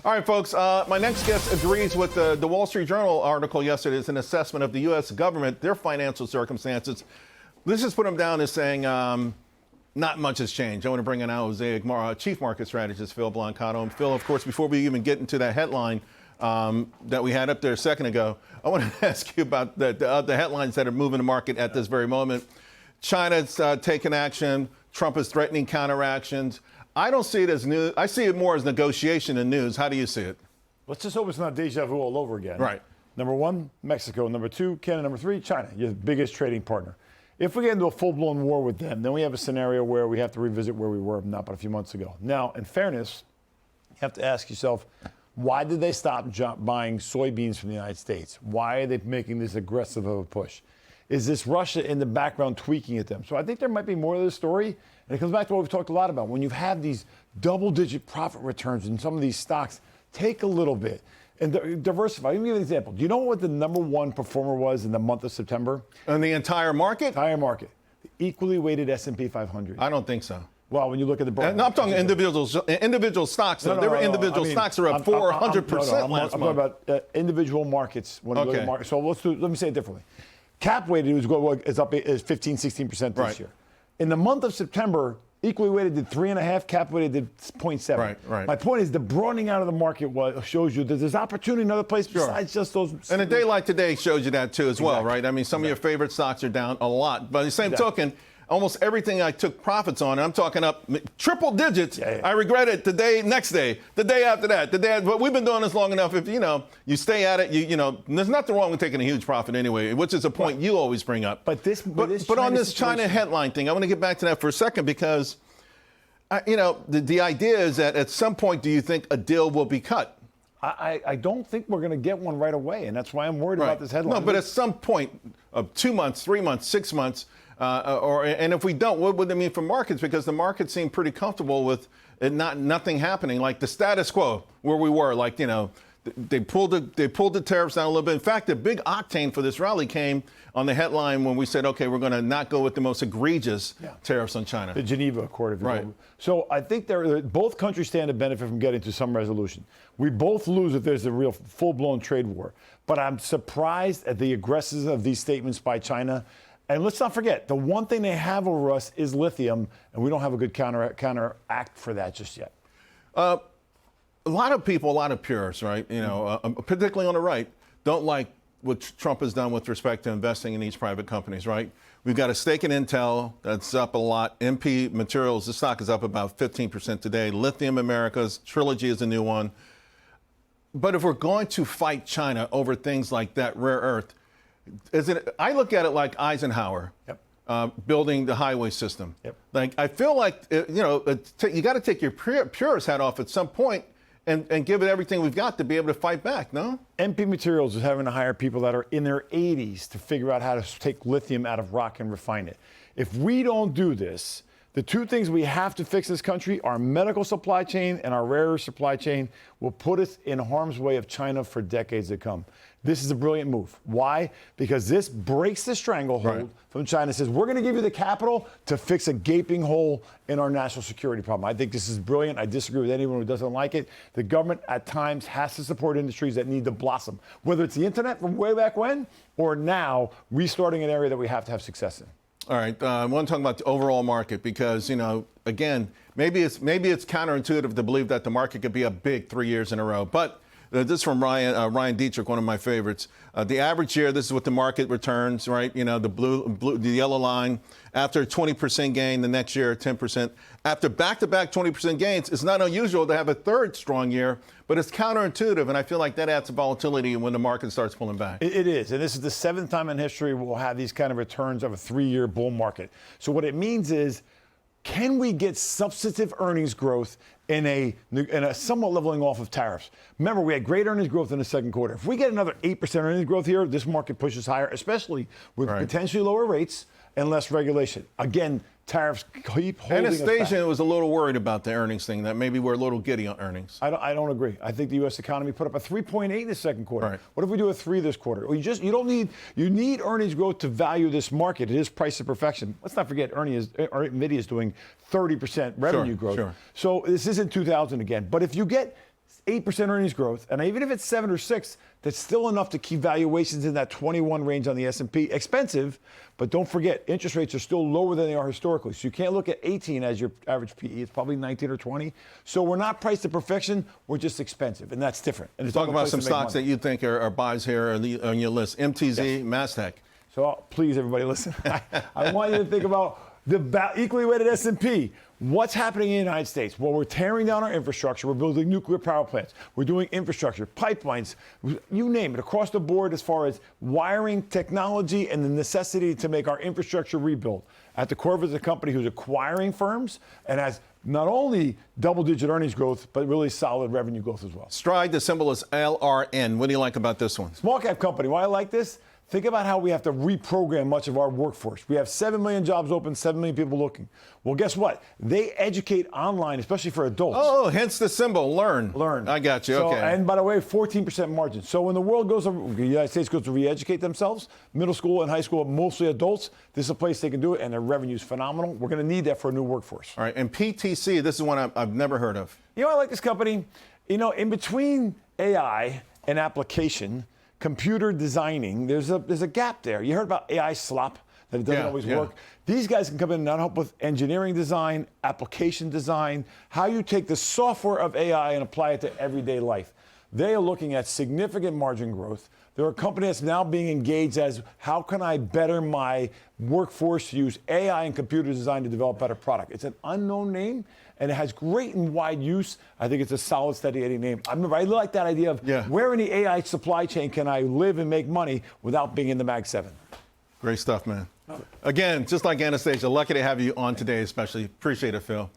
All right, folks, my next guest agrees with the Wall Street Journal article yesterday. It's an assessment of the U.S. government, their financial circumstances. Let's just put them down as saying not much has changed. I want to bring in our Osaic chief market strategist, Phil Blancato. And Phil, of course, before we even get into that headline that we had up there a second ago, I want to ask you about the headlines that are moving the market at this very moment. China's taken action. Trump is threatening counteractions. I don't see it as news. I see it more as negotiation and news. How do you see it? Let's just hope it's not deja vu all over again. Right. Number one, Mexico. Number two, Canada. Number three, China, your biggest trading partner. If we get into a full-blown war with them, then we have a scenario where we have to revisit where we were not but a few months ago. Now, in fairness, you have to ask yourself, why did they stop buying soybeans from the United States? Why are they making this aggressive of a push? Is this Russia in the background tweaking at them? So I think there might be more to the story. And it comes back to what we've talked a lot about. When you have these double-digit profit returns in some of these stocks, take a little bit and diversify. Let me give you an example. Do you know what the number one performer was in the month of September? In the entire market? Entire market. The equally weighted S&P 500. I don't think so. Well, when you look at the broad, no, I'm talking individual stocks. Individual stocks are up 400% last month. I'm talking about individual markets. When you look at markets. So let me say it differently. Cap weighted is up 15, 16% this year. In the month of September, equally weighted did 3.5, cap weighted did 0.7. Right. My point is the broadening out of the market shows you that there's opportunity in other places besides just those. And a day like today shows you that too as well, right? I mean, some of your favorite stocks are down a lot. By the same token, almost everything I took profits on, I'm talking up triple digits. I regret it the next day, the day after that, but we've been doing this long enough. If you stay at it, there's nothing wrong with taking a huge profit anyway, which is a point you always bring up. But on this China headline thing, I want to get back to that for a second because, the idea is that at some point, do you think a deal will be cut? I don't think we're going to get one right away, and that's why I'm worried about this headline. No, but at some point of 2 months, 3 months, 6 months. And if we don't, what would it mean for markets? Because the markets seem pretty comfortable with it nothing happening, like the status quo where we were. Like they pulled the tariffs down a little bit. In fact, the big octane for this rally came on the headline when we said, okay, we're going to not go with the most egregious tariffs on China. The Geneva Accord. Right. So I think both countries stand to benefit from getting to some resolution. We both lose if there's a real full-blown trade war. But I'm surprised at the aggressiveness of these statements by China. And let's not forget, the one thing they have over us is lithium, and we don't have a good counteract for that just yet. A lot of people, a lot of purists, right, particularly on the right, don't like what Trump has done with respect to investing in these private companies, right? We've got a stake in Intel that's up a lot. MP Materials, the stock is up about 15% today. Lithium Americas, Trilogy is a new one. But if we're going to fight China over things like that rare earth, I look at it like Eisenhower building the highway system. Like I feel like you got to take your purist hat off at some point and give it everything we've got to be able to fight back. No. MP Materials is having to hire people that are in their 80s to figure out how to take lithium out of rock and refine it. If we don't do this, the two things we have to fix in this country, our medical supply chain and our rare earth supply chain, will put us in harm's way of China for decades to come. This is a brilliant move. Why? Because this breaks the stranglehold from China. It says, we're going to give you the capital to fix a gaping hole in our national security problem. I think this is brilliant. I disagree with anyone who doesn't like it. The government at times has to support industries that need to blossom, whether it's the internet from way back when or now restarting an area that we have to have success in. All right, I want to talk about the overall market because, again, maybe it's counterintuitive to believe that the market could be up big 3 years in a row. But this is from Ryan Dietrich, one of my favorites. The average year, this is what the market returns, right? The yellow line. After a 20% gain, the next year, 10%. After back-to-back 20% gains, it's not unusual to have a third strong year, but it's counterintuitive, and I feel like that adds volatility when the market starts pulling back. It is, and this is the 7th time in history we'll have these kind of returns of a 3-year bull market. So what it means is, can we get substantive earnings growth in a somewhat leveling off of tariffs? Remember, we had great earnings growth in the second quarter. If we get another 8% earnings growth here, this market pushes higher, especially with potentially lower rates and less regulation. Again, tariffs keep holding us back. Anastasia was a little worried about the earnings thing, that maybe we're a little giddy on earnings. I don't agree. I think the U.S. economy put up a 3.8 in the second quarter. What if we do a 3 this quarter? You need earnings growth to value this market. It is price of perfection. Let's not forget, NVIDIA is doing 30% revenue growth. So this isn't 2000 again. But if you get 8% earnings growth, and even if it's 7 or 6, that's still enough to keep valuations in that 21 range on the S&P. Expensive, but don't forget, interest rates are still lower than they are historically. So you can't look at 18 as your average PE. It's probably 19 or 20. So we're not priced to perfection. We're just expensive, and that's different. And Talk about some stocks that you think are buys here on your list. MTZ, yes. Mastech. So please, everybody, listen. I want you to think about the equally weighted S&P. What's happening in the United States? Well, we're tearing down our infrastructure. We're building nuclear power plants. We're doing infrastructure, pipelines, you name it, across the board as far as wiring, technology, and the necessity to make our infrastructure rebuild. At the core of it is a company who's acquiring firms and has not only double-digit earnings growth, but really solid revenue growth as well. Stride, the symbol is LRN. What do you like about this one? Small cap company. Why I like this? Think about how we have to reprogram much of our workforce. We have 7 million jobs open, 7 million people looking. Well, guess what? They educate online, especially for adults. Oh, hence the symbol, learn. Learn. I got you, so, okay. And by the way, 14% margin. So when the world goes, the United States goes to re-educate themselves, middle school and high school, mostly adults, this is a place they can do it, and their revenue is phenomenal. We're going to need that for a new workforce. All right, and PTC, this is one I've never heard of. You know, I like this company. You know, in between AI and application, computer designing, there's a gap there. You heard about AI slop, that it doesn't always work. These guys can come in and help with engineering design, application design, how you take the software of AI and apply it to everyday life. They are looking at significant margin growth. They're a company that's now being engaged as how can I better my workforce to use AI and computer design to develop better product. It's an unknown name, and it has great and wide use. I think it's a solid, steady Eddie name. I like that idea of where in the AI supply chain can I live and make money without being in the Mag 7. Great stuff, man. Again, just like Anastasia, lucky to have you on today, especially. Appreciate it, Phil.